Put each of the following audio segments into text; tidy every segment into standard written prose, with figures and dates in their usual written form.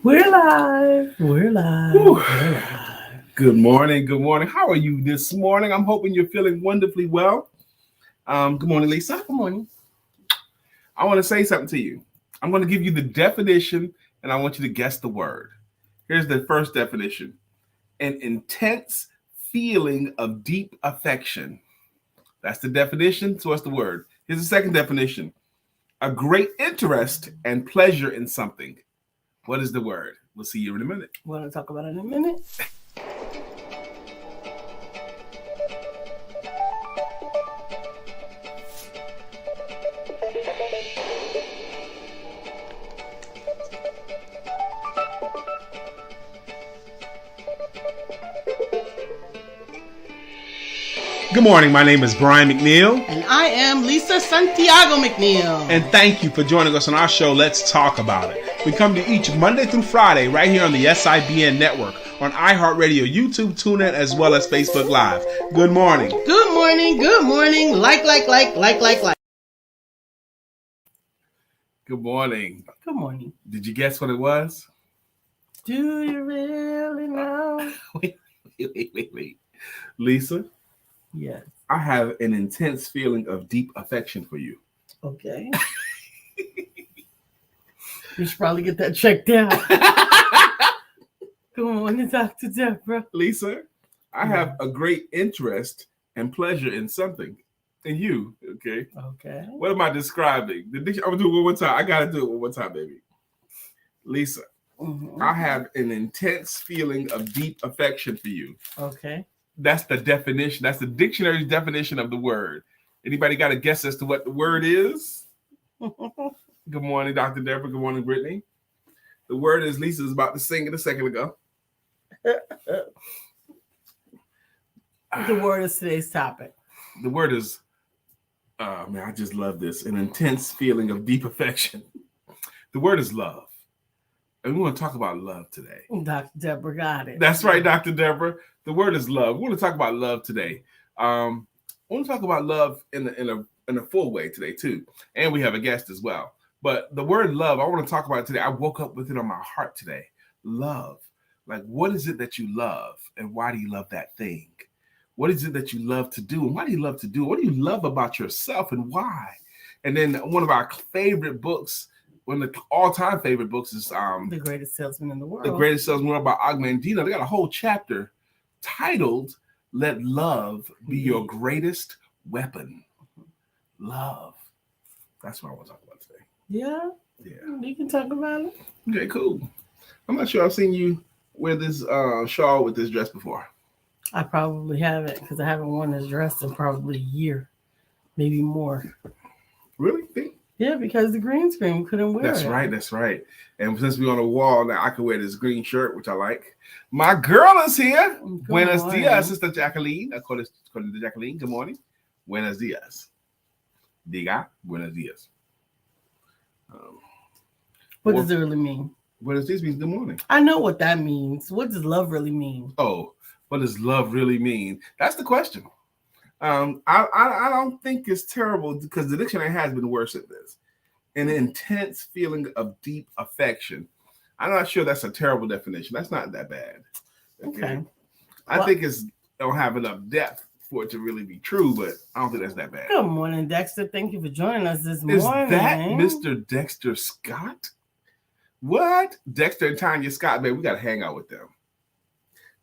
We're live. We're live. Whew. We're live. Good morning. Good morning. How are you this morning? I'm hoping you're feeling wonderfully well. Good morning, Lisa. Good morning. I want to say something to you. I'm going to give you the definition and I want you to guess the word. Here's the first definition: an intense feeling of deep affection. That's the definition. So, what's the word? Here's the second definition: a great interest and pleasure in something. What is the word? We'll see you in a minute. Want to talk about it in a minute? Good morning. My name is Brian McNeill. And I am Lisa Santiago McNeill. And thank you for joining us on our show, Let's Talk About It. We come to each Monday through Friday right here on the SIBN network, on iHeartRadio, YouTube, TuneIn, as well as Facebook Live. Good morning. Good morning. Good morning. Like. Good morning. Good morning. Did you guess what it was? Do you really know? Wait. Lisa? Yes. I have an intense feeling of deep affection for you. Okay. You should probably get that checked out. Good morning, Dr. Deborah. Lisa, I have a great interest and pleasure in something. In you, okay? Okay. What am I describing? I'm going to do it one more time. I got to do it one more time, baby. Lisa, I have an intense feeling of deep affection for you. Okay. That's the definition. That's the dictionary's definition of the word. Anybody got a guess as to what the word is? Good morning, Dr. Deborah. Good morning, Brittany. The word is, Lisa was about to sing it a second ago. The word is today's topic. The word is, man, I just love this. An intense feeling of deep affection. The word is love. And we want to talk about love today. Dr. Deborah got it. That's right, Dr. Deborah. The word is love. We want to talk about love today. I want to talk about love in a full way today, too. And we have a guest as well. But the word love, I want to talk about it today. I woke up with it on my heart today. Love. Like, what is it that you love? And why do you love that thing? What is it that you love to do? And why do you love to do it? What do you love about yourself and why? And then one of our favorite books, one of the all-time favorite books is The Greatest Salesman in the World. The Greatest Salesman in the World by Ogmandino. They got a whole chapter titled, Let Love Be Your Greatest Weapon. Love. That's what I want to talk about today. Yeah? Yeah. You can talk about it. Okay, cool. I'm not sure I've seen you wear this shawl with this dress before. I probably haven't, because I haven't worn this dress in probably a year, maybe more. Really? Yeah, because the green screen couldn't wear it. That's right. And since we're on the wall now, I can wear this green shirt, which I like. My girl is here. Good Buenos morning. dias, Sister Jacqueline. According to Jacqueline, good morning. Buenos dias. Diga, buenos dias. What does it really mean? Buenos dias means good morning. I know what that means. What does love really mean? Oh, what does love really mean? That's the question. I don't think it's terrible because the dictionary has been worse at this. An intense feeling of deep affection. I'm not sure that's a terrible definition. That's not that bad. Okay. I think it don't have enough depth for it to really be true, but I don't think that's that bad. Good morning, Dexter. Thank you for joining us this morning. Is that Mr. Dexter Scott? What? Dexter and Tanya Scott, man, we got to hang out with them.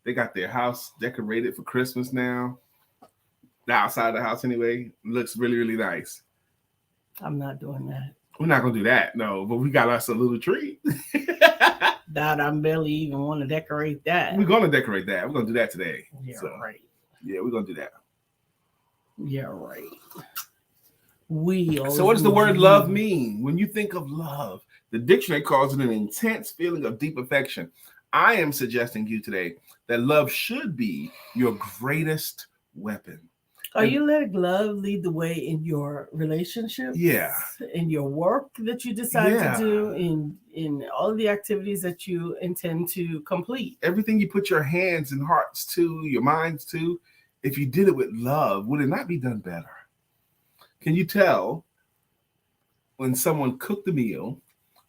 They got their house decorated for Christmas now. The outside of the house, anyway, looks really, really nice. I'm not doing that. We're not going to do that, no, but we got us a little tree. Doubt I barely even want to decorate that. We're going to decorate that. We're going to do that today. Yeah, right. Yeah, we're going to do that. Yeah, right. So what does the word love mean? When you think of love, the dictionary calls it an intense feeling of deep affection. I am suggesting to you today that love should be your greatest weapon. Are you letting love lead the way in your relationships? Yeah. In your work that you decide to do, in all of the activities that you intend to complete? Everything you put your hands and hearts to, your minds to, if you did it with love, would it not be done better? Can you tell when someone cooked the meal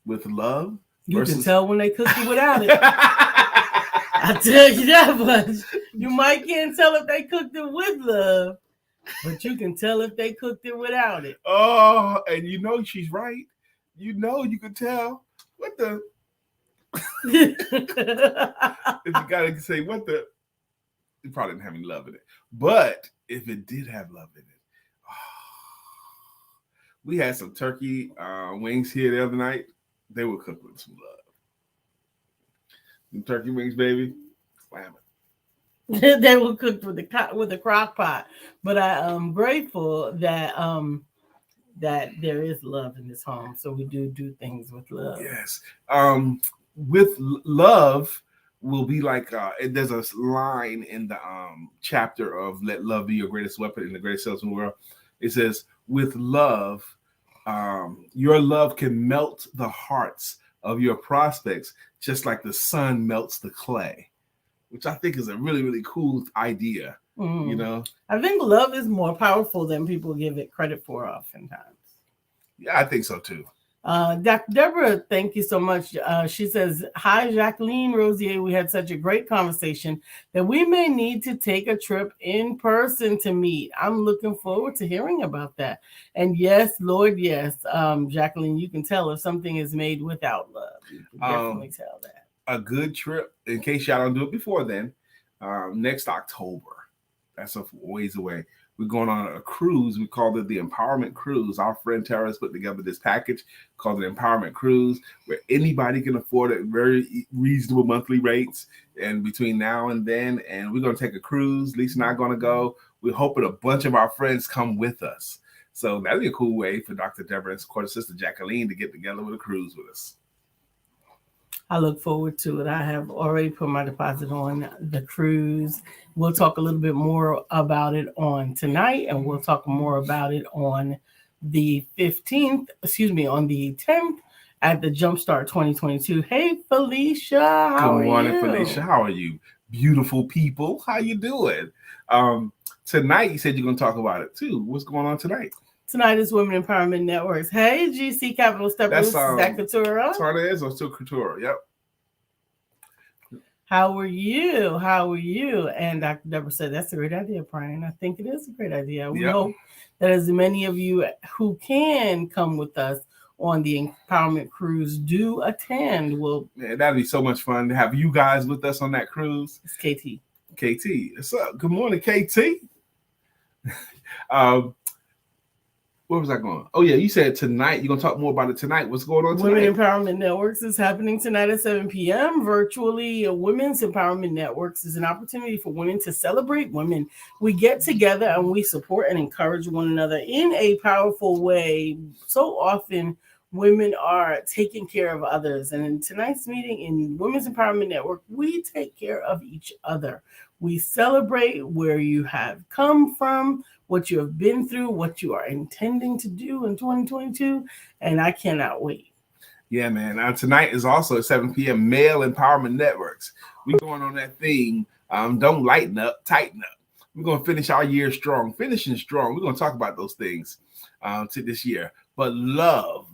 with love You can tell when they cooked it without it. I tell you that much. You might can't tell if they cooked it with love, but you can tell if they cooked it without it. Oh, and you know she's right. You know you can tell. What the? If you gotta say what the, it probably didn't have any love in it. But if it did have love in it, we had some turkey wings here the other night. They were cooked with some love. Some turkey wings, baby, slam it. They were cooked with the crock pot. But I am grateful that that there is love in this home, so we do things with love. Yes, with love will be like there's a line in the chapter of "Let Love Be Your Greatest Weapon" in the Greatest Salesman World. It says, "With love, your love can melt the hearts of your prospects, just like the sun melts the clay," which I think is a really, really cool idea. You know, I think love is more powerful than people give it credit for oftentimes. Yeah, I think so too. Dr. Deborah, thank you so much. She says, "Hi, Jacqueline Rosier. We had such a great conversation that we may need to take a trip in person to meet. I'm looking forward to hearing about that." And yes, Lord, yes, Jacqueline, you can tell if something is made without love. You can definitely tell that. A good trip, in case y'all don't do it before then, next October. That's a ways away. We're going on a cruise. We called it the Empowerment Cruise. Our friend Tara has put together this package called the Empowerment Cruise, where anybody can afford it, very reasonable monthly rates. And between now and then, and we're going to take a cruise. Lisa and I are going to go. We're hoping a bunch of our friends come with us. So that'd be a cool way for Dr. Deborah and quarter sister Jacqueline to get together with a cruise with us. I look forward to it. I have already put my deposit on the cruise. We'll talk a little bit more about it on tonight, and we'll talk more about it on the 15th, on the 10th at the Jumpstart 2022. Hey, Felicia. How are you? Good morning, Felicia. How are you? Beautiful people. How you doing? Tonight, you said you're going to talk about it, too. What's going on tonight? Tonight is Women Empowerment Networks. Hey, GC Capital Steppers. Is that Couture? Tarnez or still Couture? Yep. How are you? How are you? And Dr. Deborah said, that's a great idea, Brian. I think it is a great idea. We hope that as many of you who can come with us on the Empowerment Cruise do attend. That'd be so much fun to have you guys with us on that cruise. It's KT. KT. What's up? Good morning, KT. Where was I going? Oh, yeah, you said tonight. You're going to talk more about it tonight. What's going on tonight? Women Empowerment Networks is happening tonight at 7 p.m. virtually. Women's Empowerment Networks is an opportunity for women to celebrate women. We get together and we support and encourage one another in a powerful way. So often, women are taking care of others. And in tonight's meeting in Women's Empowerment Network, we take care of each other. We celebrate where you have come from, what you have been through, what you are intending to do in 2022, and I cannot wait. Yeah, man. Tonight is also at 7 p.m. Male Empowerment Networks. We're going on that thing. Don't lighten up, tighten up. We're going to finish our year strong, finishing strong. We're going to talk about those things to this year. But love.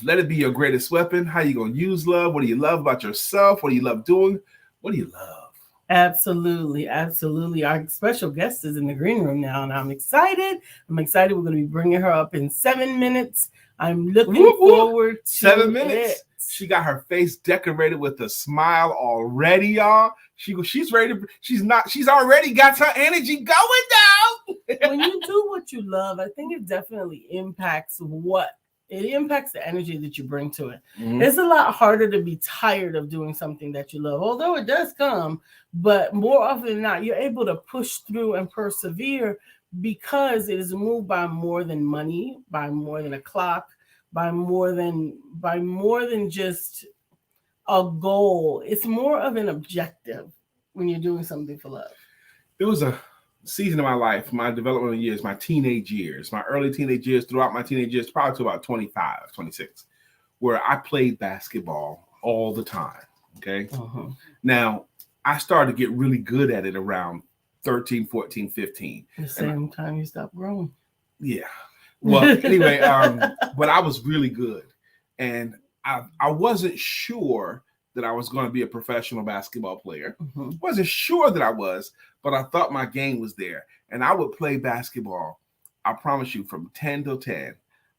Let it be your greatest weapon. How you going to use love? What do you love about yourself? What do you love doing? What do you love? Absolutely. Our special guest is in the green room now, and I'm excited. We're going to be bringing her up in 7 minutes. I'm looking forward to 7 minutes. It. She got her face decorated with a smile already, y'all. She's ready. She's already got her energy going down. When you do what you love, I think it definitely impacts the energy that you bring to it. Mm-hmm. It's a lot harder to be tired of doing something that you love, although it does come, but more often than not, you're able to push through and persevere because it is moved by more than money, by more than a clock, by more than just a goal. It's more of an objective when you're doing something for love. It was a season of my life, my developmental years, my teenage years, my early teenage years, throughout my teenage years, probably to about 25, 26, where I played basketball all the time. Okay. Uh-huh. Now, I started to get really good at it around 13, 14, 15. The same time you stopped growing. Yeah. Well, anyway, but I was really good. and I wasn't sure that I was going to be a professional basketball player. Mm-hmm. Wasn't sure that I was, but I thought my game was there. And I would play basketball, I promise you, from 10 till 10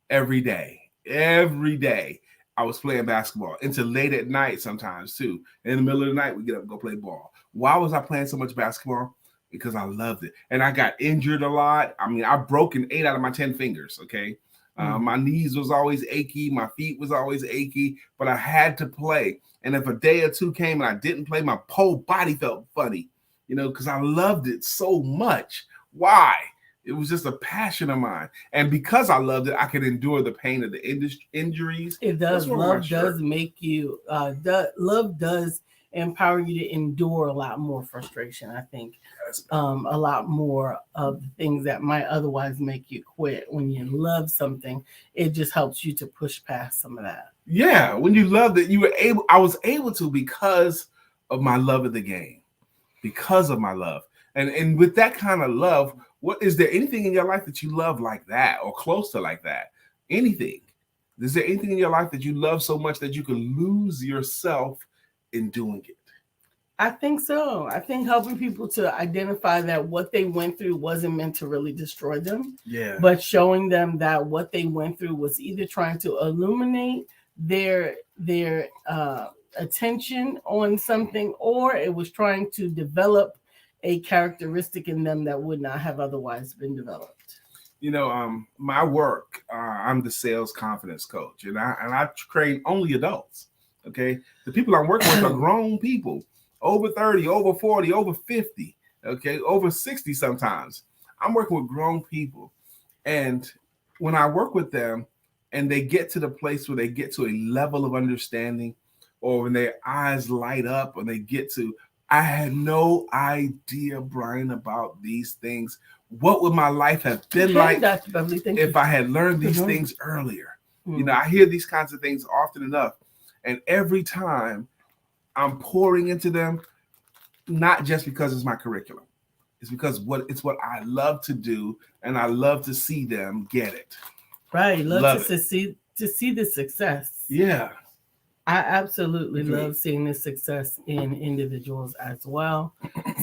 every day. Every day I was playing basketball until late at night sometimes too. In the middle of the night, we get up and go play ball. Why was I playing so much basketball? Because I loved it. And I got injured a lot. I mean, I've broken 8 out of my 10 fingers, okay? My knees was always achy. My feet was always achy, but I had to play. And if a day or two came and I didn't play, my whole body felt funny, because I loved it so much. Why? It was just a passion of mine. And because I loved it, I could endure the pain of the injuries. It does. Love does make you, love does empower you to endure a lot more frustration, I think. A lot more of the things that might otherwise make you quit. When you love something, it just helps you to push past some of that. Yeah, when you loved it, I was able to because of my love of the game, because of my love. And with that kind of love, is there anything in your life that you love like that or close to like that? Anything? Is there anything in your life that you love so much that you can lose yourself in doing it? I think so. I think helping people to identify that what they went through wasn't meant to really destroy them. Yeah. But showing them that what they went through was either trying to illuminate their attention on something, or it was trying to develop a characteristic in them that would not have otherwise been developed. My work, I'm the sales confidence coach, and I train only adults. Okay. The people I'm working with are grown people. Over 30, over 40, over 50, okay, over 60 sometimes. I'm working with grown people. And when I work with them and they get to the place where they get to a level of understanding, or when their eyes light up and they get to, I had no idea, Brian, about these things. What would my life have been like Dr. Beverly, if I had learned these things earlier? I hear these kinds of things often enough. And every time I'm pouring into them, not just because it's my curriculum. It's because it's what I love to do, and I love to see them get it. Right. Love to see the success. Yeah. I absolutely love seeing the success in individuals as well.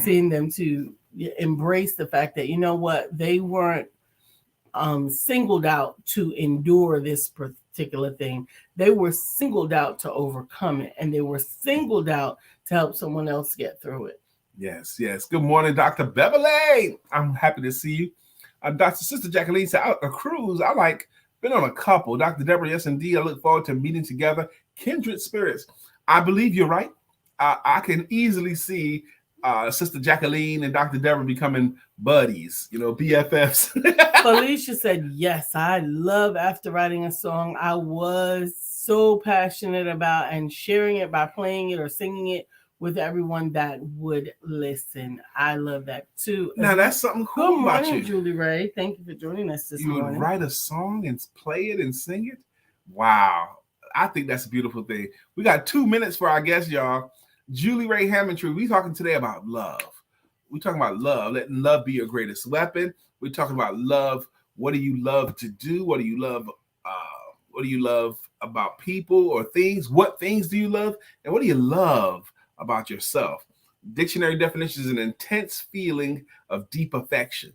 Seeing them to embrace the fact that, they weren't singled out to endure this particular thing. They were singled out to overcome it, and they were singled out to help someone else get through it. Yes. Good morning, Dr. Beverly. I'm happy to see you. Dr. Sister Jacqueline said, a cruise. Been on a couple. Dr. Deborah, yes, indeed. I look forward to meeting together. Kindred spirits. I believe you're right. I can easily see Sister Jacqueline and Dr. Deborah becoming buddies, BFFs. Felicia said, yes, I love after writing a song, I was so passionate about and sharing it by playing it or singing it with everyone that would listen. I love that too. Now that's something cool about you. Julie Ray. Thank you for joining us this morning. You would write a song and play it and sing it? Wow. I think that's a beautiful thing. We got 2 minutes for our guest, y'all. Julie Ray Hammondtree. We're talking today about love. We're talking about love, letting love be your greatest weapon. We're talking about love. What do you love to do? What do you love? What do you love about people or things? What things do you love? And what do you love about yourself? Dictionary definition is an intense feeling of deep affection.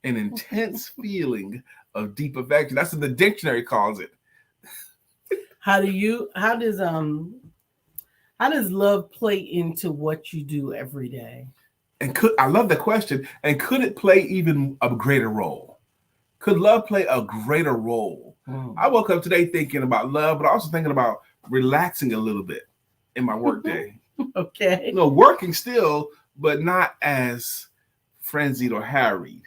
An intense feeling of deep affection. That's what the dictionary calls it. How does love play into what you do every day? And I love the question. And could it play even a greater role? Could love play a greater role? I woke up today thinking about love, but also thinking about relaxing a little bit in my work day. Okay. Working still, but not as frenzied or harried.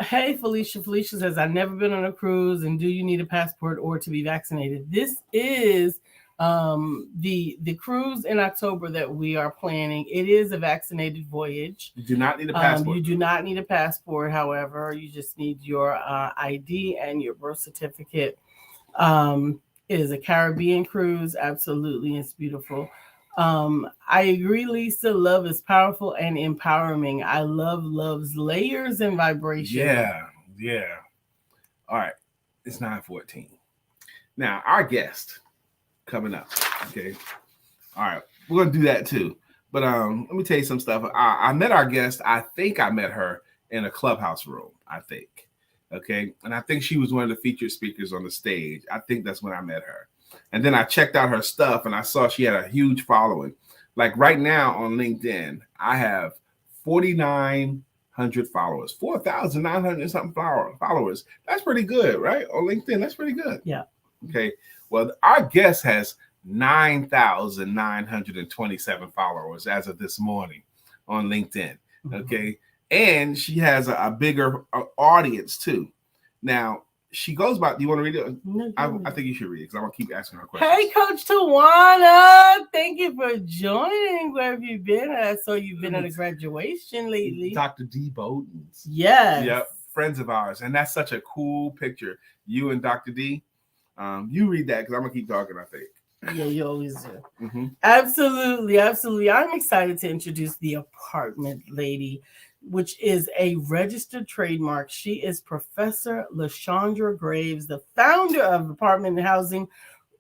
Hey, Felicia. Felicia says, I've never been on a cruise, and do you need a passport or to be vaccinated? This is the cruise in October that we are planning. It is a vaccinated voyage. You do not need a passport. You do not need a passport. However, you just need your ID and your birth certificate. It is a Caribbean cruise. Absolutely. It's beautiful. I agree, Lisa. Love is powerful and empowering. I love love's layers and vibration. Yeah. All right. It's 9:14. Now, our guest coming up. Okay. All right. We're going to do that too. But let me tell you some stuff. I met our guest. I think I met her in a clubhouse room. I think. Okay. And I think she was one of the featured speakers on the stage. I think that's when I met her. And then I checked out her stuff and I saw she had a huge following. Like right now on LinkedIn, I have 4,900 followers, 4,900 something followers. That's pretty good, right? On LinkedIn, that's pretty good. Yeah. Okay. Well, our guest has 9,927 followers as of this morning on LinkedIn. Okay. And she has a bigger audience too. Now, she goes by, do you want to read it? No, I think you should read it because I'm going to keep asking her questions. Hey, Coach Tawana. Thank you for joining. Where have you been? I saw you've been at a graduation lately. Dr. D. Bowden's. Yes. Yep. Friends of ours. And that's such a cool picture. You and Dr. D. You read that because I'm going to keep talking, I think. Yeah, you always do. Absolutely. Absolutely. I'm excited to introduce the apartment lady, which is a registered trademark. She is Professor Lashondra Graves, the founder of Apartment and Housing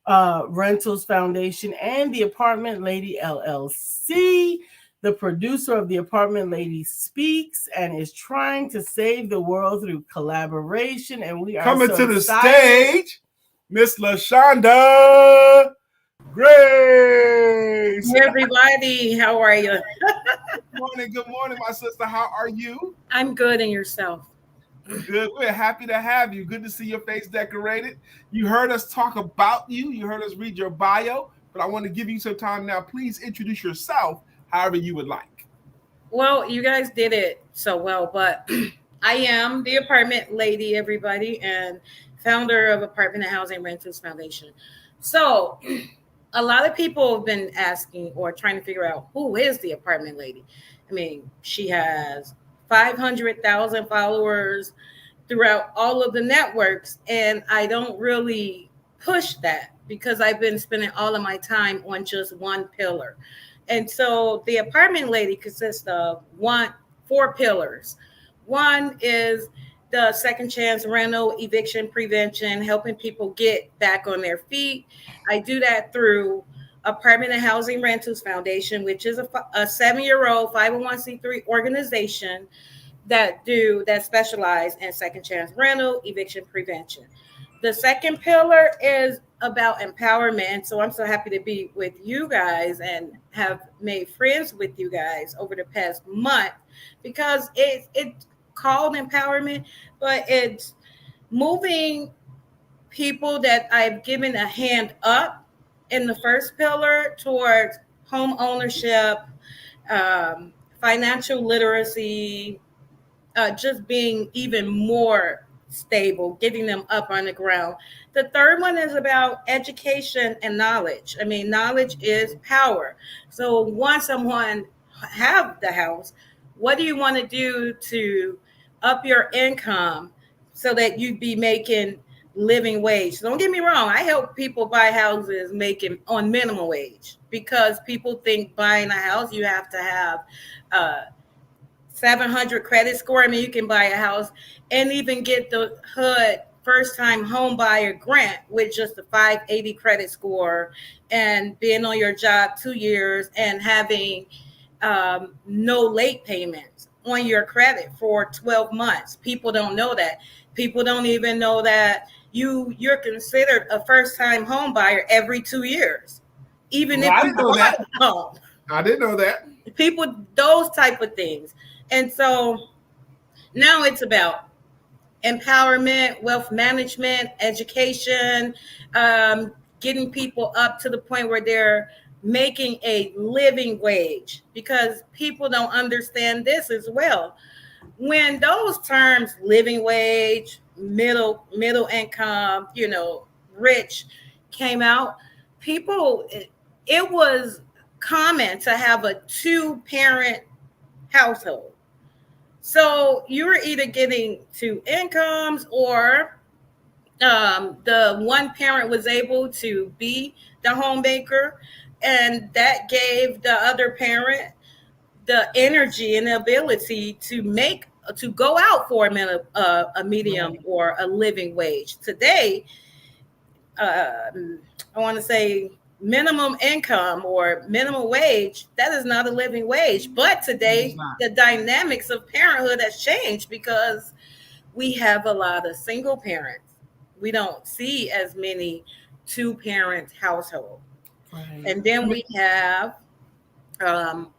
Rentals Foundation and the Apartment Lady LLC, the producer of the Apartment Lady Speaks, and is trying to save the world through collaboration. And we are coming to the stage, Miss Lashondra Graves. Hey everybody, how are you? Good morning, my sister. How are you? I'm good, and yourself? Good. We're happy to have you. Good to see your face decorated. You heard us talk about you. You heard us read your bio, but I want to give you some time now. Please introduce yourself however you would like. Well, you guys did it so well, but I am the apartment lady, everybody, and founder of Apartment and Housing Rentals Foundation. So a lot of people have been asking or trying to figure out who is the apartment lady. I mean, she has 500,000 followers throughout all of the networks, and I don't really push that because I've been spending all of my time on just one pillar. And so the apartment lady consists of 4 pillars. One is the second chance rental eviction prevention, helping people get back on their feet. I do that through Apartment and Housing Rentals Foundation, which is a 7-year-old 501c3 organization that specialize in second chance rental eviction prevention. The second pillar is about empowerment. So I'm so happy to be with you guys and have made friends with you guys over the past month because it's called empowerment, but it's moving people that I've given a hand up in the first pillar towards home ownership, financial literacy, just being even more stable, getting them up on the ground. The third one is about education and knowledge. I mean, knowledge is power. So once someone have the house, what do you want to do to up your income so that you'd be making living wage? Don't get me wrong. I help people buy houses making on minimum wage because people think buying a house, you have to have 700 credit score. I mean, you can buy a house and even get the HUD first time home buyer grant with just a 580 credit score and being on your job 2 years and having no late payments on your credit for 12 months. People don't know that. People don't even know that you're considered a first time home buyer every 2 years. Even if you bought a home. I didn't know that. People, those type of things. And so now it's about empowerment, wealth management, education, getting people up to the point where they're making a living wage, because people don't understand this as well. When those terms, living wage, middle income, rich, came out, it was common to have a 2-parent household. So you were either getting 2 incomes or the one parent was able to be the homemaker, and that gave the other parent the energy and the ability to go out for a medium or a living wage. Today, I want to say minimum income or minimum wage, that is not a living wage. But today, the dynamics of parenthood has changed because we have a lot of single parents. We don't see as many two-parent household. Right. And then we have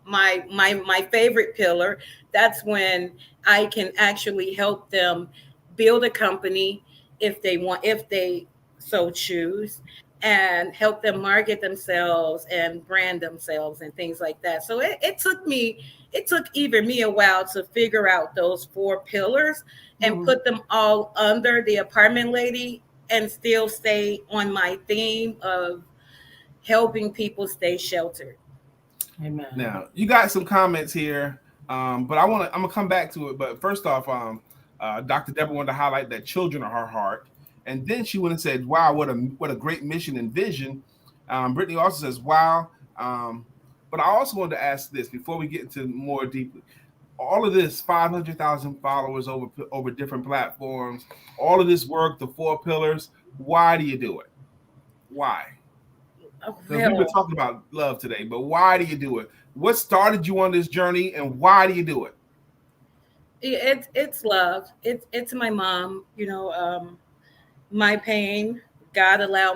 my favorite pillar. That's when I can actually help them build a company if they want, if they so choose, and help them market themselves and brand themselves and things like that. So it took even me a while to figure out those four pillars and put them all under the apartment lady and still stay on my theme of helping people stay sheltered. Amen. Now you got some comments here, but I'm gonna come back to it. But first off, Dr. Deborah wanted to highlight that children are her heart, and then she went and said, "Wow, what a great mission and vision." Brittany also says, "Wow," but I also wanted to ask this before we get into more deeply. All of this 500,000 followers over different platforms, all of this work, the four pillars. Why do you do it? Why? Because we've been talking about love today, but why do you do it? What started you on this journey, and why do you do it? It's love. It's my mom. My pain. God allow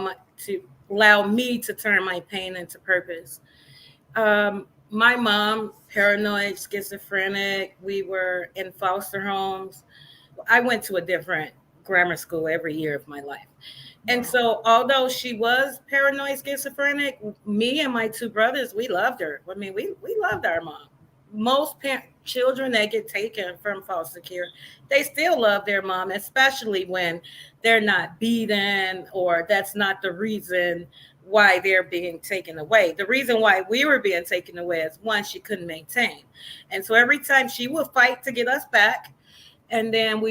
me to turn my pain into purpose. My mom, paranoid, schizophrenic. We were in foster homes. I went to a different grammar school every year of my life. And so, although she was paranoid schizophrenic, me and my two brothers, we loved her. I mean, we loved our mom. Most children that get taken from foster care, they still love their mom, especially when they're not beaten or that's not the reason why they're being taken away. The reason why we were being taken away is one, she couldn't maintain. And so every time she would fight to get us back, and then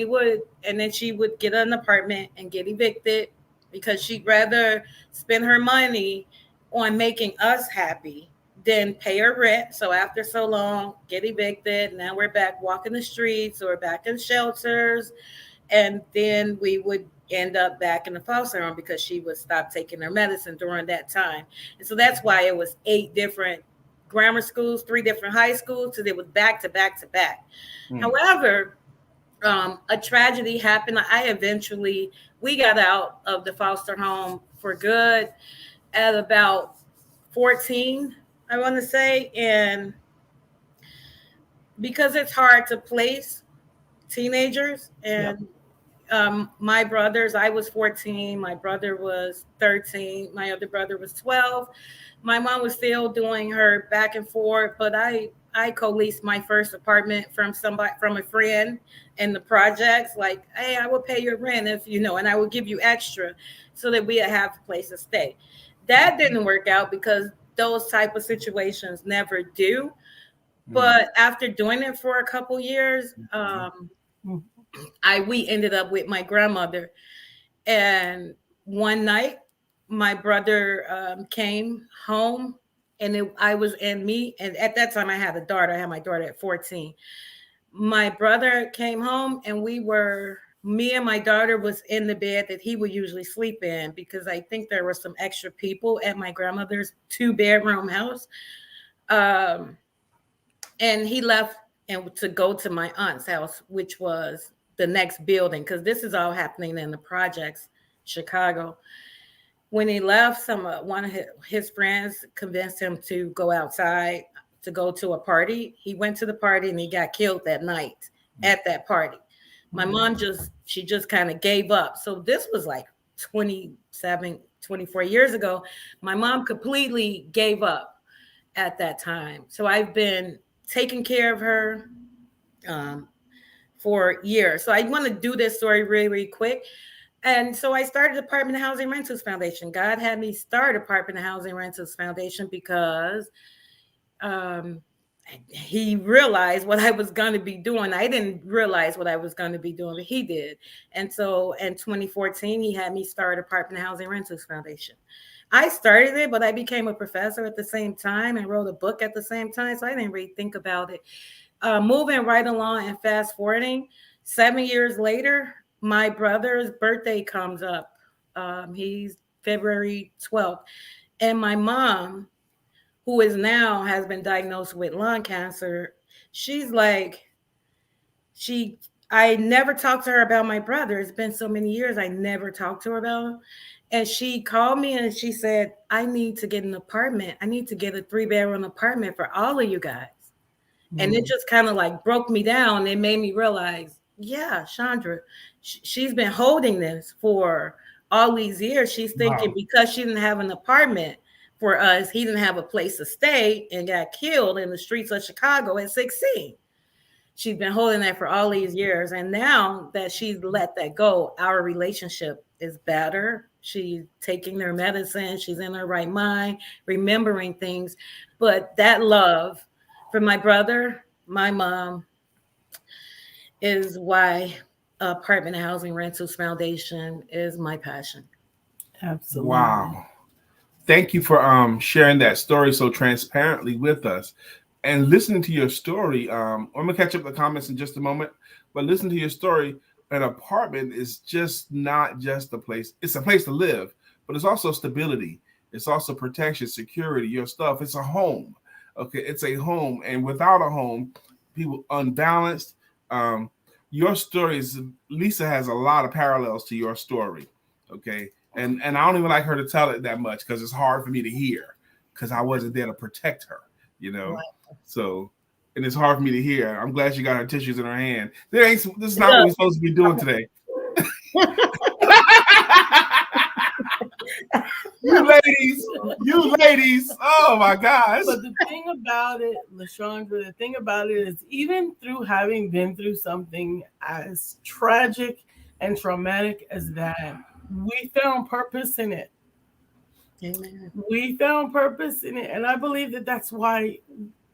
she would get an apartment and get evicted because she'd rather spend her money on making us happy than pay her rent. So after so long, get evicted. Now we're back walking the streets or back in shelters. And then we would end up back in the foster home because she would stop taking her medicine during that time. And so that's why it was 8 different grammar schools, 3 different high schools. So it was back to back to back. However, a tragedy happened. We got out of the foster home for good at about 14, I want to say. And because it's hard to place teenagers and my brothers, I was 14, my brother was 13, my other brother was 12. My mom was still doing her back and forth, but I co-leased my first apartment from a friend in the projects. Like, hey, I will pay your rent and I will give you extra so that we have a place to stay. That didn't work out because those type of situations never do. But after doing it for a couple years, we ended up with my grandmother. And one night, my brother came home, and I was in me. And at that time, I had a daughter. I had my daughter at 14. My brother came home, and me and my daughter was in the bed that he would usually sleep in because I think there were some extra people at my grandmother's 2-bedroom house. And he left to go to my aunt's house, which was the next building, because this is all happening in the projects, Chicago. When he left, one of his friends convinced him to go outside to go to a party. He went to the party and he got killed that night at that party. My mom just kind of gave up. So this was like 27, 24 years ago. My mom completely gave up at that time. So I've been taking care of her for years. So I want to do this story really, really quick. And so I started Apartment Housing Rentals Foundation. God had me start Apartment Housing Rentals Foundation because he realized what I was going to be doing. I didn't realize what I was going to be doing, but he did. And so in 2014, he had me start Apartment Housing Rentals Foundation. I started it, but I became a professor at the same time and wrote a book at the same time. So I didn't really think about it. Moving right along and fast forwarding, 7 years later, my brother's birthday comes up. He's February 12th. And my mom, who is now has been diagnosed with lung cancer, she's like, she I never talked to her about my brother. It's been so many years I never talked to her about him. And she called me and she said, I need to get an apartment. I need to get a 3-bedroom apartment for all of you guys. And it just kind of like broke me down. It made me realize, yeah, Chandra, she's been holding this for all these years. She's thinking because she didn't have an apartment for us, he didn't have a place to stay and got killed in the streets of Chicago at 16. She's been holding that for all these years. And now that she's let that go, our relationship is better. She's taking her medicine. She's in her right mind, remembering things. But that love for my brother, my mom, is why Apartment Housing Rentals Foundation is my passion. Absolutely. Wow. Thank you for sharing that story so transparently with us. And listening to your story, I'm going to catch up the comments in just a moment, but listen to your story. An apartment is just not just a place. It's a place to live, but it's also stability. It's also protection, security, your stuff. It's a home. Okay, it's a home. And without a home, people unbalanced. Your story is, Lisa has a lot of parallels to your story. Okay. And I don't even like her to tell it that much because it's hard for me to hear because I wasn't there to protect her, you know? Right. So, and it's hard for me to hear. I'm glad she got her tissues in her hand. This is not what we're supposed to be doing today. You ladies. Oh my gosh. But the thing about it, Lashondra, the thing about it is even through having been through something as tragic and traumatic as that, we found purpose in it. Amen. We found purpose in it. And I believe that that's why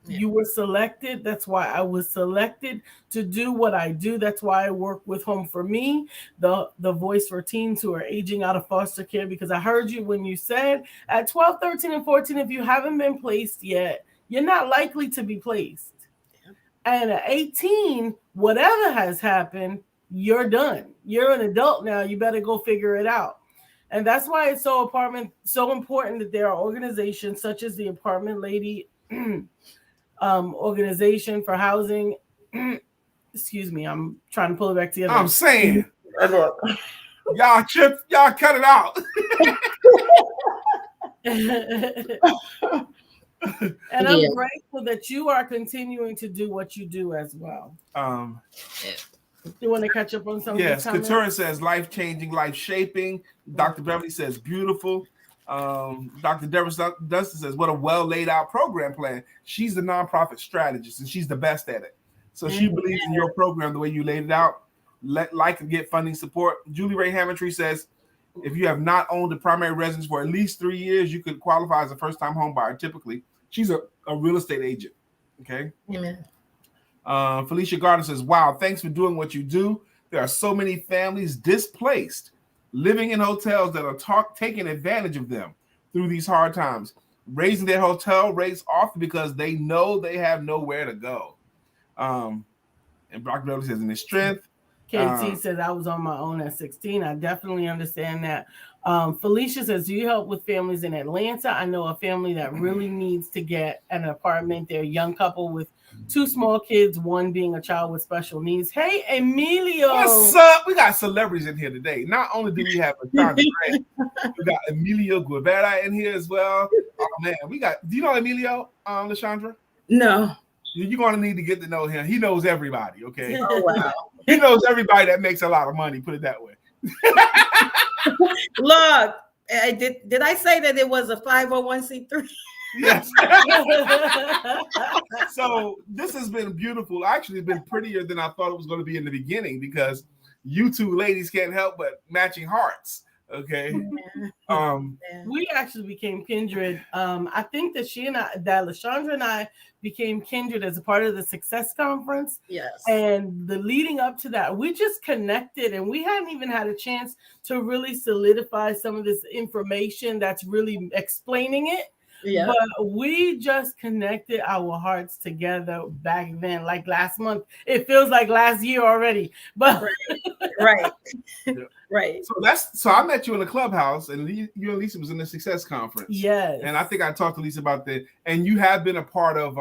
you were selected. That's why I was selected to do what I do. That's why I work with Home for Me, the voice for teens who are aging out of foster care, because I heard you when you said at 12, 13, and 14, if you haven't been placed yet, you're not likely to be placed. Yeah. And at 18, whatever has happened, you're done. You're an adult now. You better go figure it out. And that's why it's so important that there are organizations such as the Apartment Lady organization for housing. Excuse me, I'm trying to pull it back together. I'm saying, y'all cut it out. And I'm grateful that you are continuing to do what you do as well. You want to catch up on something? Yes, Katura says life-changing, life-shaping. Dr. Beverly says beautiful. Dr. Deborah Dustin says, what a well laid out program plan. She's a nonprofit strategist and she's the best at it. So she believes in your program the way you laid it out. Like and get funding support. Julie Ray Hammontree says, if you have not owned a primary residence for at least 3 years, you could qualify as a first-time home buyer. Typically, she's a real estate agent. Okay. Amen. Felicia Gardner says, wow, thanks for doing what you do. There are so many families displaced, living in hotels that are taking advantage of them through these hard times, raising their hotel rates often because they know they have nowhere to go. And Brock Beverly says, in his strength. KT says, I was on my own at 16. I definitely understand that. Felicia says, do you help with families in Atlanta? I know a family that really needs to get an apartment. They're a young couple with 2 small kids, one being a child with special needs. Hey, Emilio. What's up? We got celebrities in here today. Not only do we have Lashondra Grant, we got Emilio Guevara in here as well. Oh, man. Do you know Emilio, Lashondra? No. You're going to need to get to know him. He knows everybody, okay? Oh, wow. He knows everybody that makes a lot of money, put it that way. Look, did I say that it was a 501c3? Yes. So this has been beautiful. Actually, it's been prettier than I thought it was going to be in the beginning because you two ladies can't help but matching hearts. Okay. We actually became kindred. I think that Lashondra and I became kindred as a part of the Success Conference. Yes. And the leading up to that, we just connected and we hadn't even had a chance to really solidify some of this information that's really explaining it. Yeah. But we just connected our hearts together back then, like last month. It feels like last year already. But Right. Yeah. Right. So I met you in the clubhouse, and you and Lisa was in the Success Conference. yes. And I think I talked to Lisa about that. And you have been a part of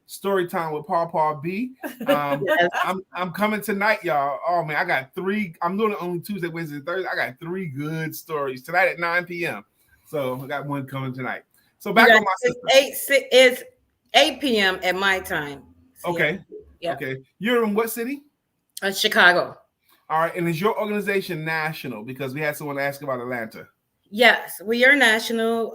Story Time with Paw B. Yes. I'm coming tonight, y'all. Oh man, I got 3. I'm doing it on Tuesday, Wednesday, Thursday. I got 3 good stories tonight at 9 p.m. So I got one coming tonight. So back on my system. It's 8 p.m. at my time. Okay. Yeah. Okay. You're in what city? Chicago. All right. And is your organization national? Because we had someone ask about Atlanta. Yes, we are national.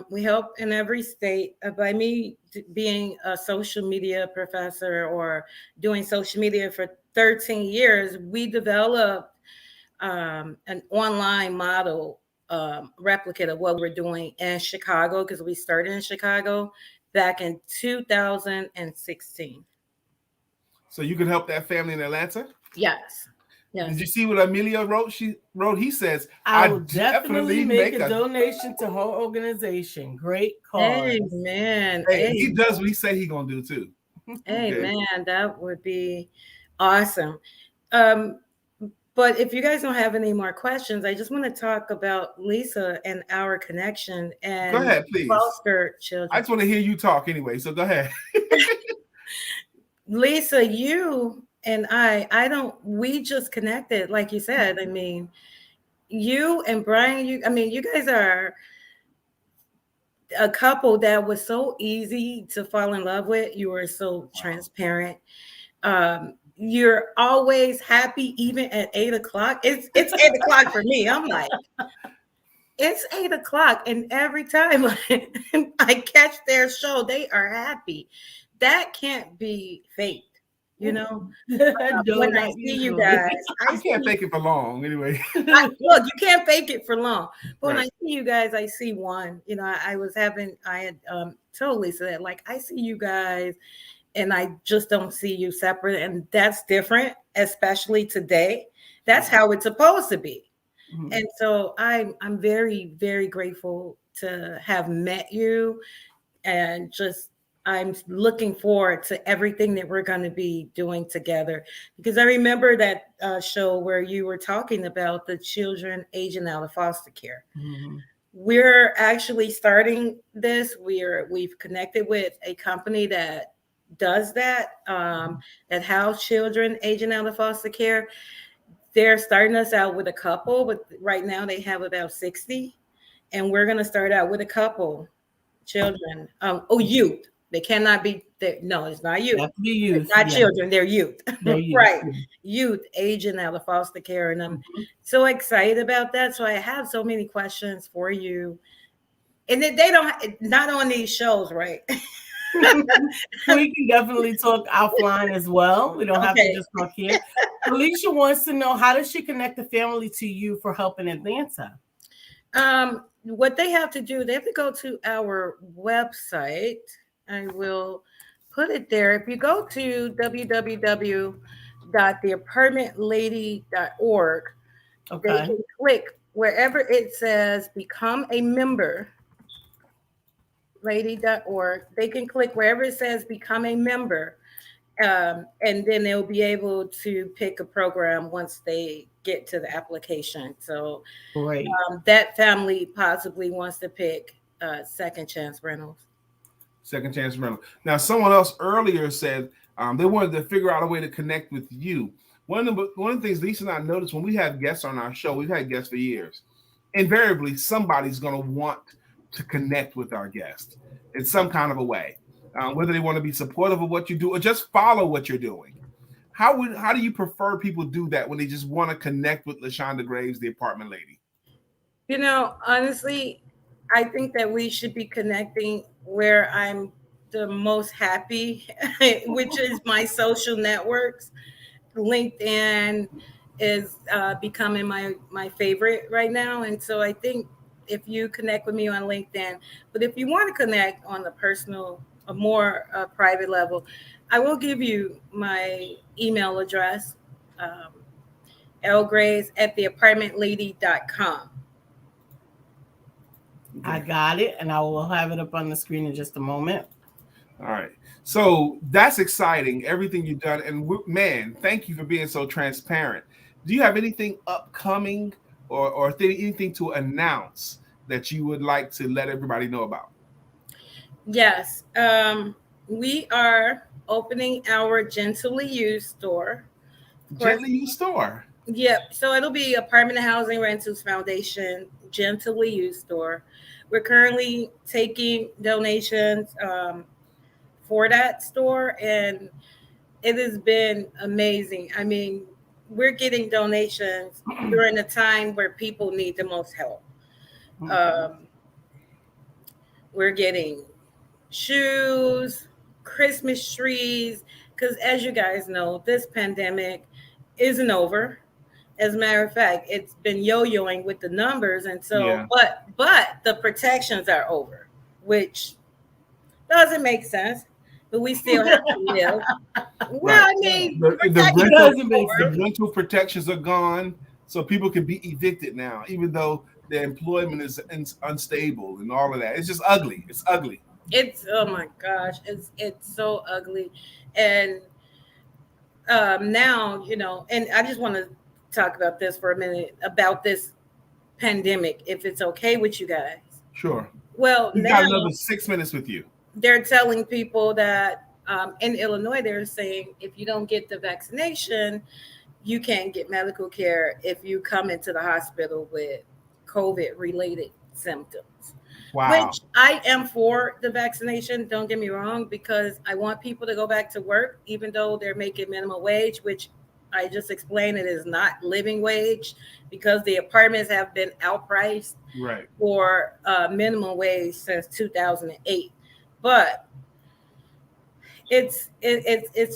We help in every state. By me being a social media professor or doing social media for 13 years, we developed an online model replicate of what we're doing in Chicago because we started in Chicago back in 2016. So you can help that family in Atlanta? Yes. Yes. Did you see what Amelia wrote? He says, I will definitely make a donation to her organization. Great cause. Amen. Hey, he does what he said he's going to do too. Amen. Okay. That would be awesome. But if you guys don't have any more questions, I just want to talk about Lisa and our connection and go ahead, please. Foster children. I just want to hear you talk anyway, so go ahead. Lisa, you and we just connected, like you said. I mean, you and Brian, you guys are a couple that was so easy to fall in love with. You were so transparent. You're always happy, even at 8 o'clock. It's 8 o'clock for me. I'm like, it's 8 o'clock, and every time I catch their show, they are happy. That can't be fake. You know, when I see you guys, I can't fake it for long anyway. Look, you can't fake it for long. But when I see you guys, I see one. You know, I had told Lisa that, like, I see you guys, and I just don't see you separate, and that's different, especially today. That's how it's supposed to be. Mm-hmm. And so I'm very, very grateful to have met you, and just I'm looking forward to everything that we're going to be doing together, because I remember that show where you were talking about the children aging out of foster care. Mm-hmm. We're actually starting this. We've connected with a company that does that, that house children aging out of foster care. They're starting us out with a couple, but right now they have about 60, and we're going to start out with a couple children. Youth. They cannot be there. No, it's not youth. Youth. It's not children. They're youth. They're youth. Right. Youth aging out of foster care. And I'm so excited about that. So I have so many questions for you. And they don't, not on these shows, right? We can definitely talk offline as well. We don't have to just talk here. Alicia wants to know, how does she connect the family to you for help in Atlanta? What they have to do, they have to go to our website. I will put it there. If you go to www.theapartmentlady.org, they can click wherever it says become a member, lady.org. They can click wherever it says become a member, and then they'll be able to pick a program once they get to the application. So that family possibly wants to pick Second Chance Rentals. Second Chance Rental. Now, someone else earlier said they wanted to figure out a way to connect with you. One of the things Lisa and I noticed when we have guests on our show, we've had guests for years. Invariably, somebody's going to want to connect with our guest in some kind of a way, whether they want to be supportive of what you do or just follow what you're doing. How do you prefer people do that when they just want to connect with Lashondra Graves, the apartment lady? You know, honestly, I think that we should be connecting where I'm the most happy, which is my social networks. LinkedIn is becoming my favorite right now. And so I think if you connect with me on LinkedIn, but if you want to connect on a personal, a more private level, I will give you my email address, lgraves@theapartmentlady.com. I got it, and I will have it up on the screen in just a moment. All right. So that's exciting, everything you've done. And man, thank you for being so transparent. Do you have anything upcoming or anything to announce that you would like to let everybody know about? Yes. We are opening our Gently Used store. Of course, Gently Used Store. yep. So it'll be Apartment Housing Rentals Foundation Gently Used store. We're currently taking donations for that store, and it has been amazing. I mean, we're getting donations during a time where people need the most help. Um, we're getting shoes, Christmas trees, because as you guys know, this pandemic isn't over. As a matter of fact, it's been yo-yoing with the numbers, and so Yeah. but the protections are over, which doesn't make sense. But we still have to live. Well, Right. I mean, The It protections rental doesn't are make over. sense. the rental protections are gone, so people can be evicted now, even though their employment is unstable and all of that. It's just ugly. It's ugly. It's oh my gosh, it's so ugly, and now and I just want to talk about this for a minute about this pandemic, if it's okay with you guys. Sure. Well, We've got now another 6 minutes with you. they're telling people that in Illinois, they're saying if you don't get the vaccination, you can't get medical care if you come into the hospital with COVID related symptoms. Wow. Which I am for the vaccination, don't get me wrong, because I want people to go back to work, even though they're making minimum wage, which I just explained it is not living wage because the apartments have been outpriced Right. for minimum wage since 2008. But it's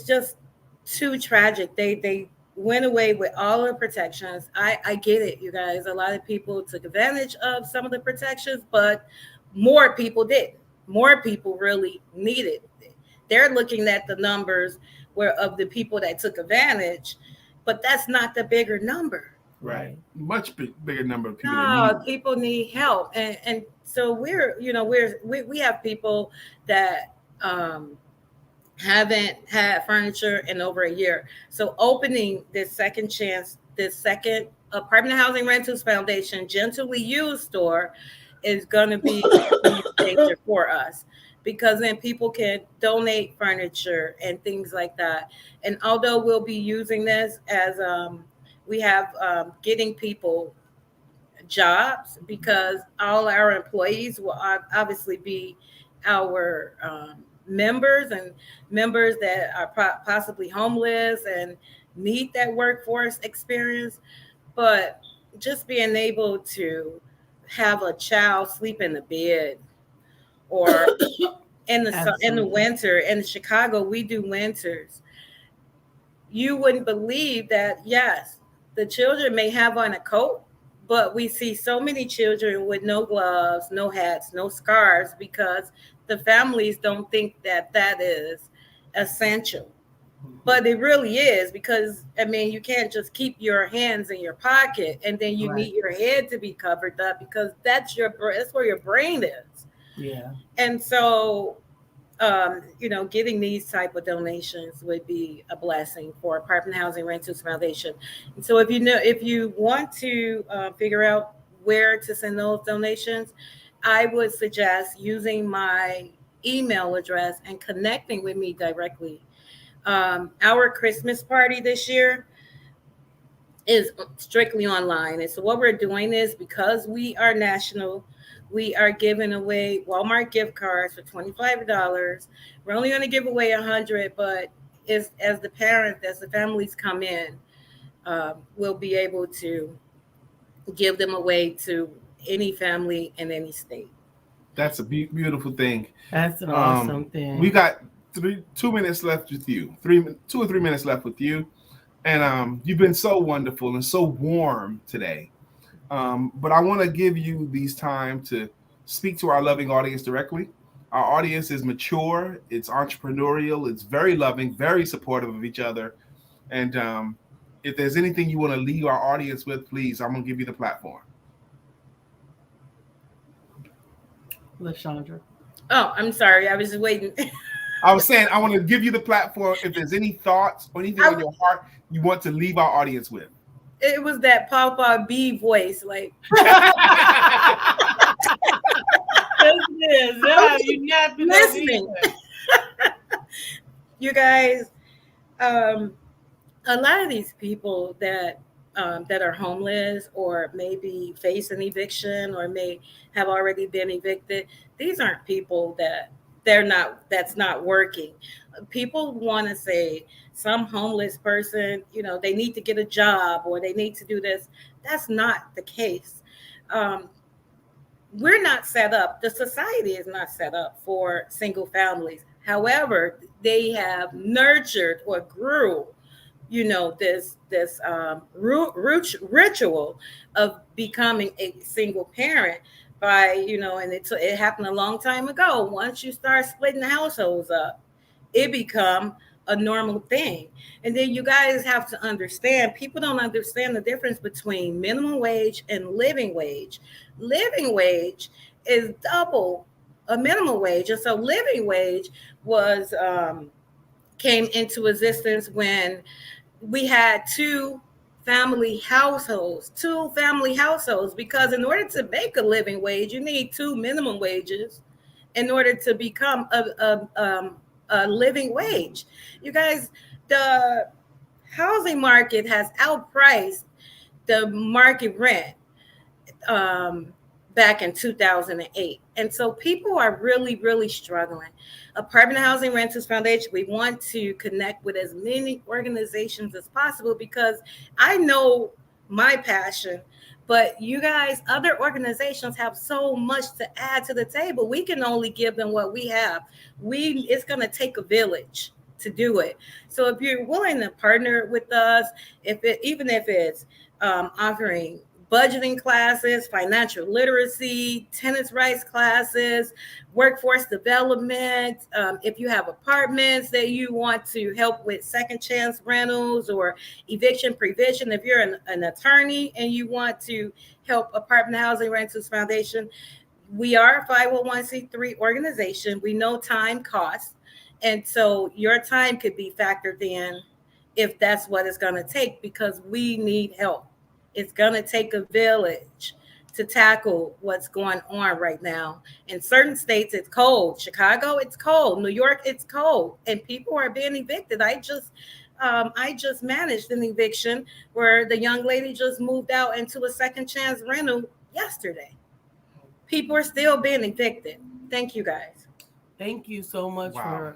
just too tragic. They went away with all the protections. I get it, you guys. A lot of people took advantage of some of the protections, but more people didn't. More people really needed it. They're looking at the numbers where of the people that took advantage, but that's not the bigger number. Right. Much bigger number of people that need No, people need help, and so we have people that haven't had furniture in over a year. So opening this second chance, this second Apartment Housing Rentals Foundation Gently Used store is going to be a game changer for us because then people can donate furniture and things like that. And although we'll be using this as we have getting people jobs because all our employees will obviously be our members and members that are possibly homeless and need that workforce experience. But just being able to have a child sleep in the bed or in the Absolutely. winter in Chicago, we do winters. You wouldn't believe that, yes, the children may have on a coat, but we see so many children with no gloves, no hats, no scarves because the families don't think that that is essential. But it really is because, I mean, you can't just keep your hands in your pocket and then you Right. need your head to be covered up because that's where your brain is. Yeah. And so getting these type of donations would be a blessing for Apartment Housing Rentals Foundation. And so if you want to figure out where to send those donations, I would suggest using my email address and connecting with me directly. Our Christmas party this year is strictly online. And so what we're doing is because we are national, we are giving away Walmart gift cards for $25. We're only going to give away 100, but as the parents, as the families come in, we'll be able to give them away to any family in any state. That's a beautiful thing. That's an awesome We thing. got 2 minutes left with you. 2 or 3 minutes left with you, and you've been so wonderful and so warm today. But I want to give you these time to speak to our loving audience directly. Our audience is mature, it's entrepreneurial, it's very loving, very supportive of each other. And if there's anything you want to leave our audience with, please, I'm going to give you the platform. Lashondra. Oh, I'm sorry. I was just waiting. I was saying I want to give you the platform. If there's any thoughts or anything on your heart you want to leave our audience with. It was that Papa B voice, like. You napping Listening. You guys, a lot of these people that are homeless or maybe face an eviction or may have already been evicted, these aren't people that's not working. People want to say some homeless person, they need to get a job or they need to do this. That's not the case. Um, we're not set up, the society is not set up for single families. However, they have nurtured or grew, this ritual of becoming a single parent by, and it happened a long time ago. Once you start splitting households up, it become a normal thing. And then you guys have to understand, people don't understand the difference between minimum wage and living wage. Living wage is double a minimum wage. And so living wage was came into existence when we had two family households, because in order to make a living wage, you need two minimum wages in order to become a living wage. You guys, the housing market has outpriced the market rent back in 2008. And so people are really, really struggling. Apartment Housing Renters Foundation, we want to connect with as many organizations as possible because I know my passion, but you guys, other organizations have so much to add to the table. We can only give them what we have. It's going to take a village to do it. So if you're willing to partner with us, even if it's offering budgeting classes, financial literacy, tenants' rights classes, workforce development. If you have apartments that you want to help with second chance rentals or eviction prevention, if you're an attorney and you want to help Apartment Housing Renters Foundation, we are a 501c3 organization. We know time costs. And so your time could be factored in if that's what it's going to take, because we need help. It's going to take a village to tackle what's going on right now. In certain states, it's cold. Chicago, it's cold. New York, it's cold. And people are being evicted. I just managed an eviction where the young lady just moved out into a second chance rental yesterday. People are still being evicted. Thank you, guys. Thank you so much for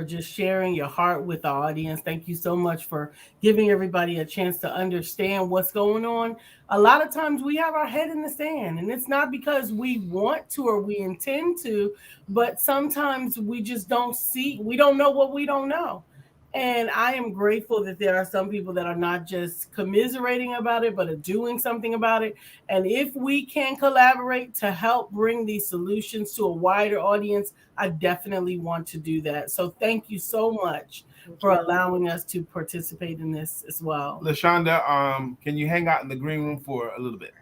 just sharing your heart with the audience. Thank you so much for giving everybody a chance to understand what's going on. A lot of times we have our head in the sand, and it's not because we want to or we intend to, but sometimes we just we don't know what we don't know. And I am grateful that there are some people that are not just commiserating about it, but are doing something about it. And if we can collaborate to help bring these solutions to a wider audience, I definitely want to do that. So thank you so much for allowing us to participate in this as well. Lashondra, can you hang out in the green room for a little bit?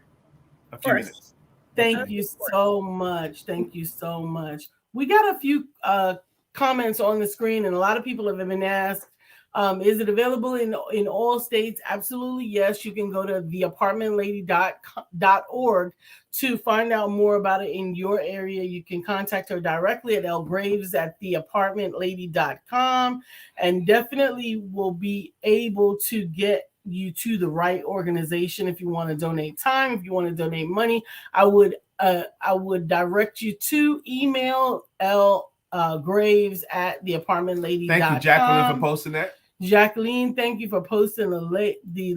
A few minutes. Thank you so much. Thank you so much. We got a few comments on the screen, and a lot of people have been asked, is it available in all states? Absolutely, yes. You can go to theapartmentlady.org to find out more about it in your area. You can contact her directly at lgraves@theapartmentlady.com, and definitely will be able to get you to the right organization. If you want to donate time, if you want to donate money, I would direct you to email graves@theapartmentlady.com. Thank you, Jacqueline, for posting that. Jacqueline, thank you for posting the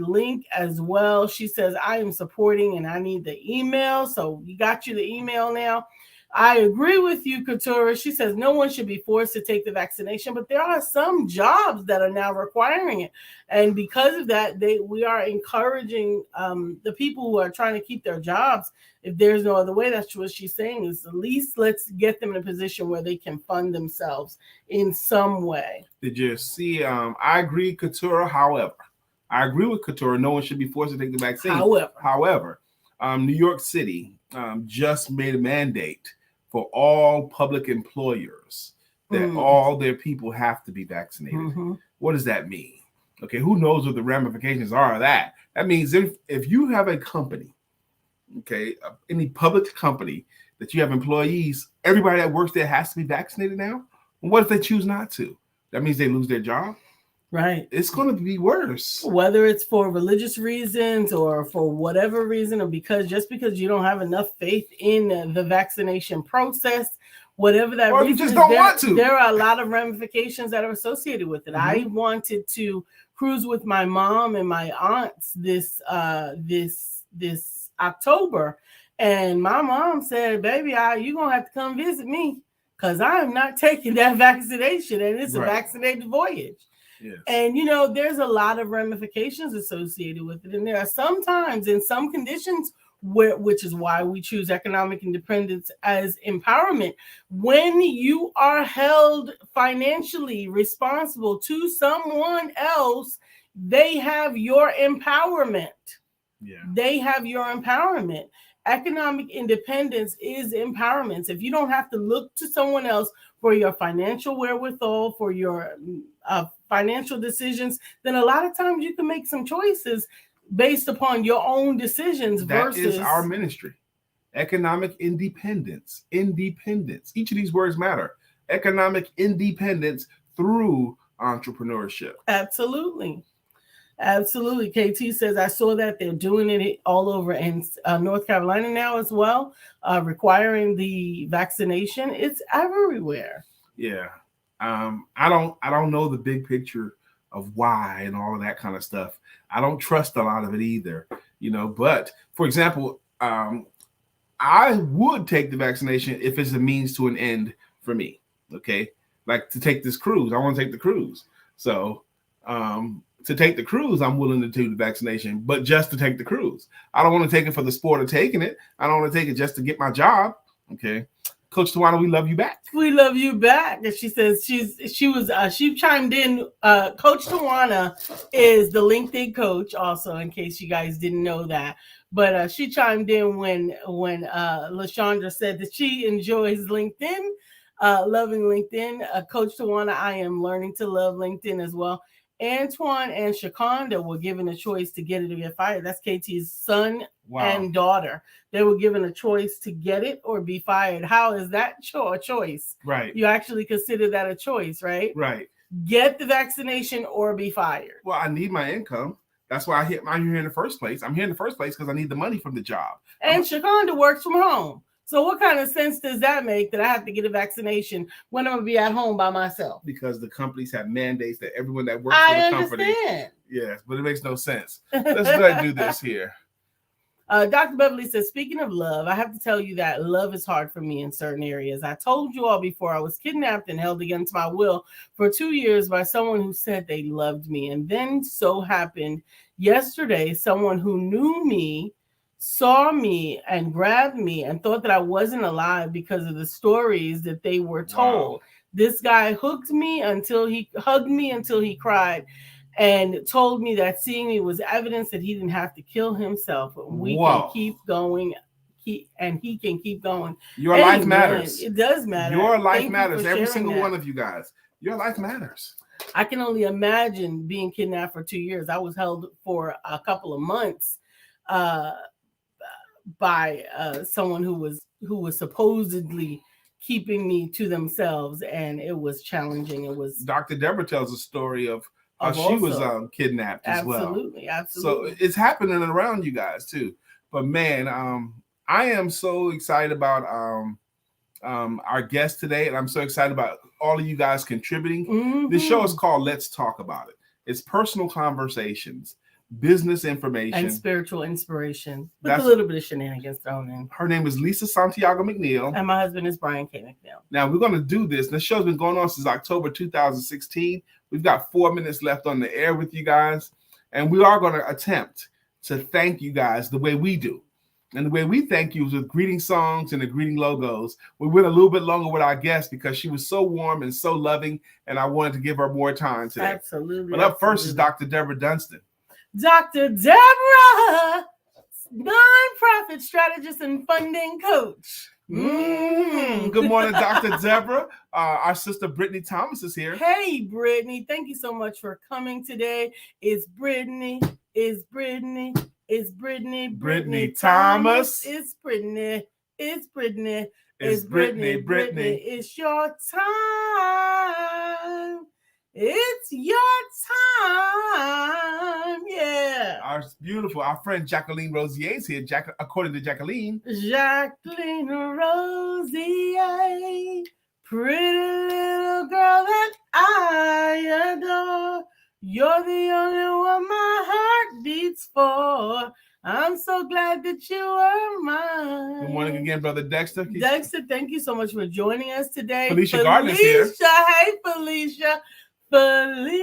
link as well. She says, I am supporting and I need the email. So we got you the email now. I agree with you, Katura. She says no one should be forced to take the vaccination, but there are some jobs that are now requiring it. And because of that, we are encouraging the people who are trying to keep their jobs. If there's no other way, that's what she's saying, is at least let's get them in a position where they can fund themselves in some way. Did you see? I agree, Katura. However, I agree with Katura. No one should be forced to take the vaccine. However, New York City just made a mandate for all public employers that all their people have to be vaccinated. What does that mean? Okay, who knows what the ramifications are of that? That means if you have a company, okay, any public company that you have employees, everybody that works there has to be vaccinated now. And what if they choose not to? That means they lose their job. Right. It's going to be worse. Whether it's for religious reasons or for whatever reason, or because you don't have enough faith in the vaccination process, whatever that or reason you just is, don't want to. There are a lot of ramifications that are associated with it. I wanted to cruise with my mom and my aunts this October, and my mom said, "Baby, you're gonna have to come visit me because I am not taking that vaccination, and it's a vaccinated voyage." Yes. And there's a lot of ramifications associated with it, and there are sometimes in some conditions which is why we choose economic independence as empowerment. When you are held financially responsible to someone else, they have your empowerment. Yeah. They have your empowerment. Economic independence is empowerment. If you don't have to look to someone else for your financial wherewithal, for your financial decisions, then a lot of times you can make some choices based upon your own decisions. That is our ministry. Economic independence. Independence. Each of these words matter. Economic independence through entrepreneurship. Absolutely. Absolutely. KT says, I saw that they're doing it all over in North Carolina now as well, requiring the vaccination. It's everywhere. Yeah. I don't know the big picture of why and all of that kind of stuff. I don't trust a lot of it either, but for example, I would take the vaccination if it's a means to an end for me. Okay. Like to take this cruise. I want to take the cruise. So, to take the cruise, I'm willing to do the vaccination, but just to take the cruise. I don't want to take it for the sport of taking it. I don't want to take it just to get my job. Okay. Coach Tawana, we love you back. We love you back. And she says she chimed in. Coach Tawana is the LinkedIn coach, also, in case you guys didn't know that. But she chimed in when Lashondra said that she enjoys LinkedIn, loving LinkedIn. Coach Tawana, I am learning to love LinkedIn as well. Antoine and Shakonda were given a choice to get it or get fired. That's KT's son and daughter. They were given a choice to get it or be fired. How is that a choice? Right. You actually consider that a choice, right? Right. Get the vaccination or be fired. Well, I need my income. That's why I'm here in the first place. I'm here in the first place because I need the money from the job. And Shakonda works from home. So what kind of sense does that make that I have to get a vaccination when I'm going to be at home by myself? Because the companies have mandates that everyone that works for the company. Yes, but it makes no sense. Let's go ahead and do this here. Dr. Beverly says, speaking of love, I have to tell you that love is hard for me in certain areas. I told you all before, I was kidnapped and held against my will for 2 years by someone who said they loved me. And then so happened yesterday, someone who knew me saw me and grabbed me and thought that I wasn't alive because of the stories that they were told. Wow. This guy hugged me until he cried and told me that seeing me was evidence that he didn't have to kill himself. We can keep going. He can keep going. Your life matters. It does matter. Your life matters. Every single one of you guys. Your life matters. I can only imagine being kidnapped for 2 years. I was held for a couple of months by someone who was supposedly keeping me to themselves, and it was challenging. It was. Dr. Deborah tells a story of how she was kidnapped as well. Absolutely. So it's happening around you guys too. But man, I am so excited about our guest today, and I'm so excited about all of you guys contributing. Mm-hmm. This show is called Let's Talk About It. It's personal conversations, business information, and spiritual inspiration with a little bit of shenanigans thrown in. Her name is Lisa Santiago McNeill. And my husband is Brian K. McNeill. Now we're going to do this. This show's been going on since October 2016. We've got 4 minutes left on the air with you guys. And we are going to attempt to thank you guys the way we do. And the way we thank you is with greeting songs and the greeting logos. We went a little bit longer with our guest because she was so warm and so loving, and I wanted to give her more time today. Absolutely. But up first is Dr. Deborah Dunstan. Dr. Deborah, nonprofit strategist and funding coach. Good morning, Dr. Deborah. Our sister Brittany Thomas is here. Hey, Brittany. Thank you so much for coming today. It's Brittany. It's Brittany. It's Brittany. Brittany Thomas. It's Brittany. It's Brittany. It's Brittany. Brittany. It's your time. It's your time. Yeah. Our friend Jacqueline Rosier is here. According to Jacqueline. Jacqueline Rosier, pretty little girl that I adore. You're the only one my heart beats for. I'm so glad that you are mine. Good morning again, Brother Dexter. Dexter, thank you so much for joining us today. Felicia Gardner's here. Hey, Felicia. Felicia,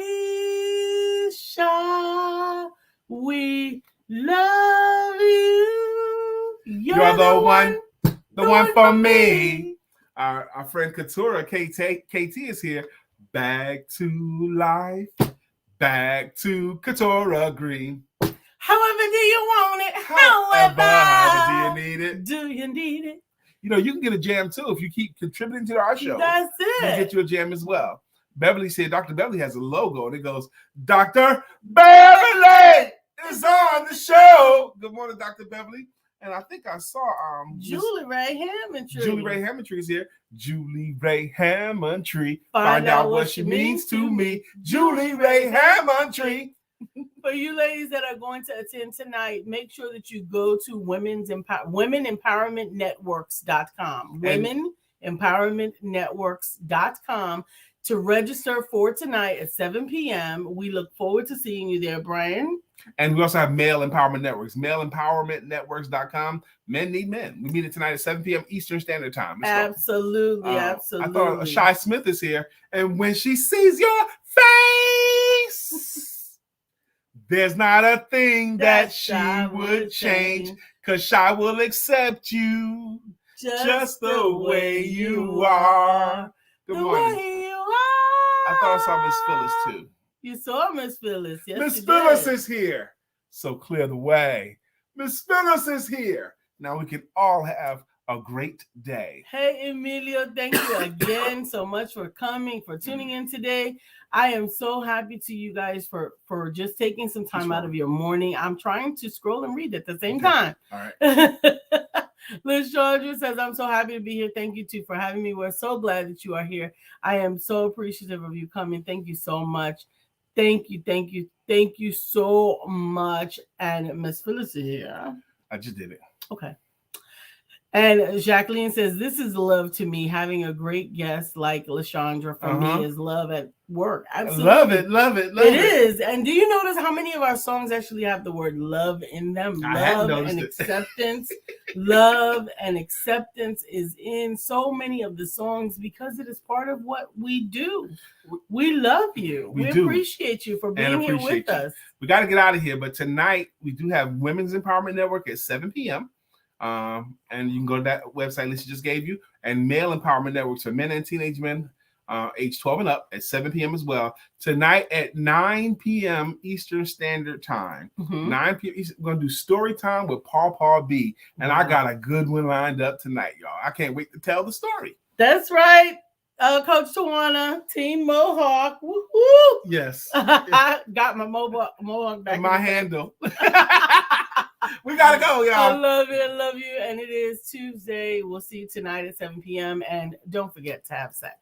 we love you. You're the one for me. Our friend Katura, KT is here. Back to life. Back to Katura Green. However do you want it? However do you need it? Do you need it? You know, you can get a jam too if you keep contributing to our show. That's You can it. get you a jam as well. Beverly said Dr. Beverly has a logo and it goes, Dr. Beverly is on the show. Good morning, Dr. Beverly. And I think I saw Julie Ray Hammondtree. Julie Ray Hammondtree is here. Julie Ray Hammondtree. Find out what she means to me. Julie Ray Hammondtree. For you ladies that are going to attend tonight, make sure that you go to womenempowermentnetworks.com. Womenempowermentnetworks.com to register for tonight at 7 p.m. We look forward to seeing you there, Brian. And we also have Male Empowerment Networks, maleempowermentnetworks.com. Men need men. We meet it tonight at 7 p.m. Eastern Standard Time. Absolutely. I thought Shy Smith is here. And when she sees your face, there's not a thing that she would change, because Shy will accept you just the way you are. Good morning. I thought I saw Miss Phyllis too. You saw Miss Phyllis. Yes, Miss Phyllis is here. So clear the way. Miss Phyllis is here. Now we can all have a great day. Hey, Emilio, thank you again so much for coming, for tuning in today. I am so happy to you guys for just taking some time out of your morning. I'm trying to scroll and read at the same time. All right. Lashondra says, I'm so happy to be here. Thank you, too, for having me. We're so glad that you are here. I am so appreciative of you coming. Thank you so much. Thank you so much. And Miss Phyllis is here. I just did it. Okay. And Jacqueline says, this is love to me. Having a great guest like Lashondra for me is love at work. Absolutely. Love it. It is. And do you notice how many of our songs actually have the word love in them? Love and acceptance. Love and acceptance is in so many of the songs because it is part of what we do. We love you. We appreciate you for being here with us. We got to get out of here. But tonight, we do have Women's Empowerment Network at 7 p.m. And you can go to that website Lisa just gave you, and Male Empowerment Networks for men and teenage men age 12 and up at 7 p.m. as well. Tonight at 9 p.m. Eastern Standard Time. 9 p.m. We're going to do story time with Paul B. And I got a good one lined up tonight, y'all. I can't wait to tell the story. That's right. Coach Tawana, Team Mohawk. Woo-hoo. Yes. I got my Mohawk back. My handle. We gotta go, y'all. I love you. And it is Tuesday. We'll see you tonight at 7 p.m. And don't forget to have sex.